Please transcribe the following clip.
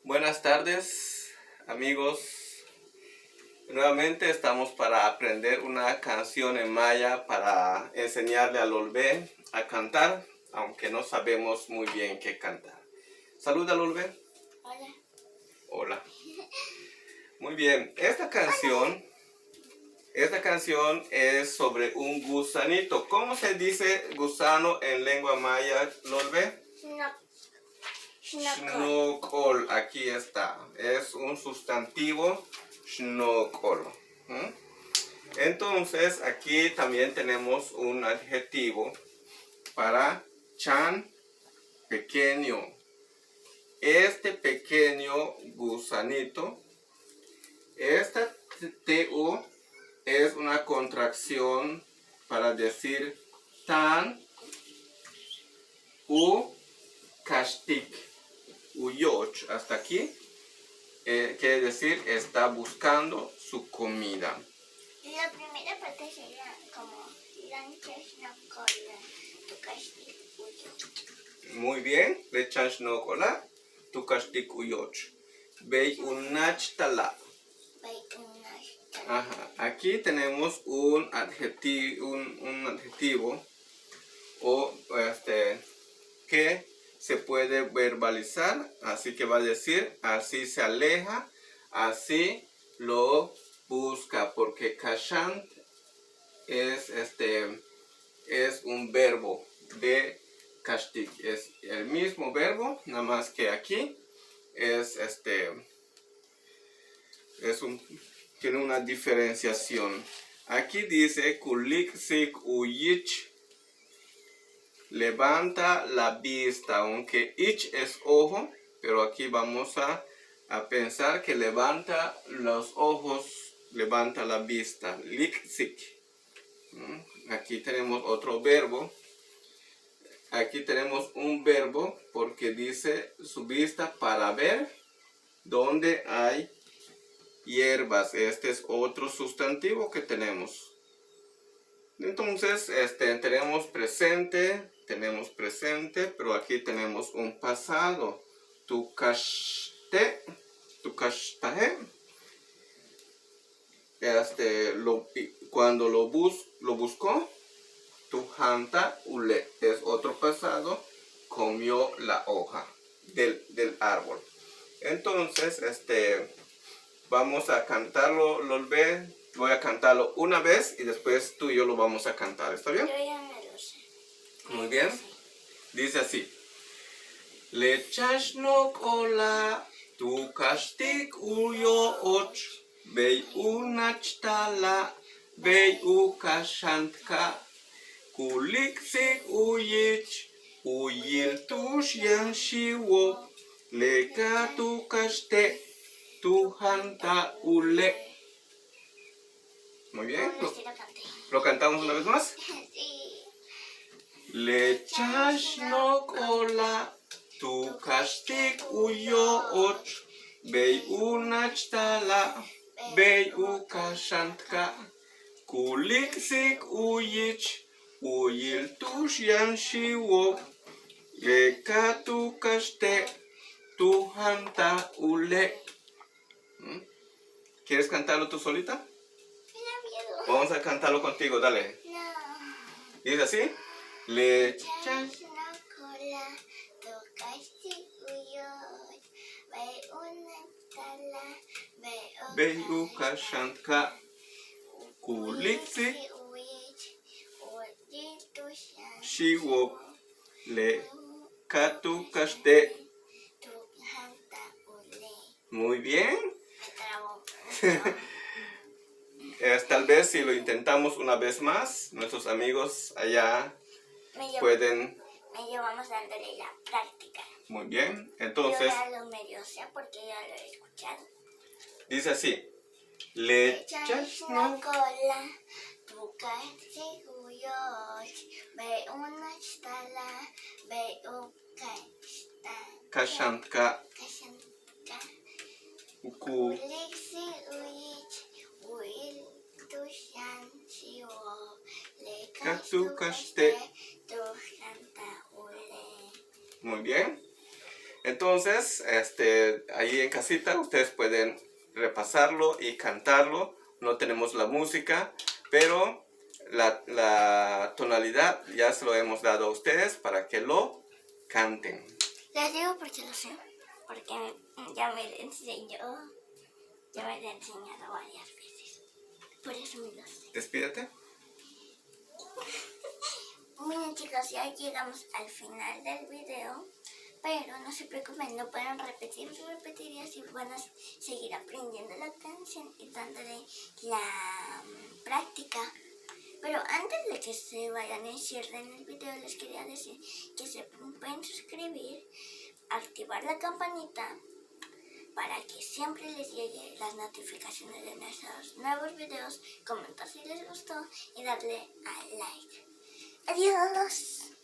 Buenas tardes, amigos. Nuevamente estamos para aprender una canción en maya para enseñarle al Olvé a cantar, aunque no sabemos muy bien qué cantar. Saluda al Olvé. Hola. Hola. Muy bien, esta canción es sobre un gusanito. ¿Cómo se dice gusano en lengua maya, Olvé? Xnocol, aquí está. Es un sustantivo xnocol. Entonces, aquí también tenemos un adjetivo para chan, pequeño. Este pequeño gusanito, esta TU es una contracción para decir tan u kastik. Uyoch, hasta aquí, quiere decir está buscando su comida. Y la primera parte sería como lanchas no cola, tu castillo. Muy bien, lechans no cola, tu kastik uyoch. Vei unach tala. Ajá, aquí tenemos un adjetivo o que se puede verbalizar, así que va a decir, así se aleja, así lo busca, porque kashant es un verbo de kastik, es el mismo verbo, nada más que aquí tiene una diferenciación. Aquí dice kulik sik uyich, levanta la vista, aunque ich es ojo, pero aquí vamos a pensar que levanta los ojos, levanta la vista. Liksik. Aquí tenemos otro verbo. Aquí tenemos un verbo porque dice su vista para ver donde hay hierbas. Este es otro sustantivo que tenemos. Entonces, tenemos presente, pero aquí tenemos un pasado. Tu kashtahe. Cuando lo buscó, tu hanta ule. Es otro pasado, comió la hoja del árbol. Entonces, vamos a cantarlo, Lolbe. Voy a cantarlo una vez y después tú y yo lo vamos a cantar. ¿Está bien? Yo ya me lo sé. Muy bien. Dice así. Lechas no cola, tu kastik uyo och, vei unach tala, vei u kashantka, kulik sik uyich, uyil tush yan shiwo, leka tu kaste, tu hanta ule. Muy bien. ¿Lo cantamos una vez más? Sí. Lechas no cola, tu kastik uyo och, vei unach tala, vei u kashantka, kulik sik uyich, uyil tush yan shiwo, leka tu kaste, tu hanta ule. ¿Quieres cantarlo tú solita? Me da miedo. Vamos a cantarlo contigo, dale. No. ¿Dice así? Lechas no cola, tu castillo, ve una tala, vei u kashantka, kulik sik shiwo, leka tu kaste. Muy bien. Tal vez si lo intentamos una vez más, nuestros amigos allá pueden. Vamos dándole la práctica. Muy bien. Entonces, yo ya lo medio sé porque ya lo he escuchado. Dice así. Lechas no cola, tu castillo, ve una tala, ve un kashantka, kuliksi uyich, uil tushan shiwo, leka tu kaste. tu hanta ule. Muy bien. Entonces Entonces, ahí en casita ustedes pueden repasarlo y cantarlo. No tenemos la música, pero la tonalidad ya se lo hemos dado a ustedes para que lo canten. Les digo porque lo sé, porque ya me lo enseñó, ya me lo he enseñado varias veces. Por eso me lo sé. Despídete. Bueno chicos, ya llegamos al final del video, pero no se preocupen, no pueden repetir y así van a seguir aprendiendo la canción y dándole la práctica. Pero antes de que se vayan y cierren el video, les quería decir que se pueden suscribir, activar la campanita para que siempre les llegue las notificaciones de nuestros nuevos videos, comentar si les gustó y darle a like. Adiós.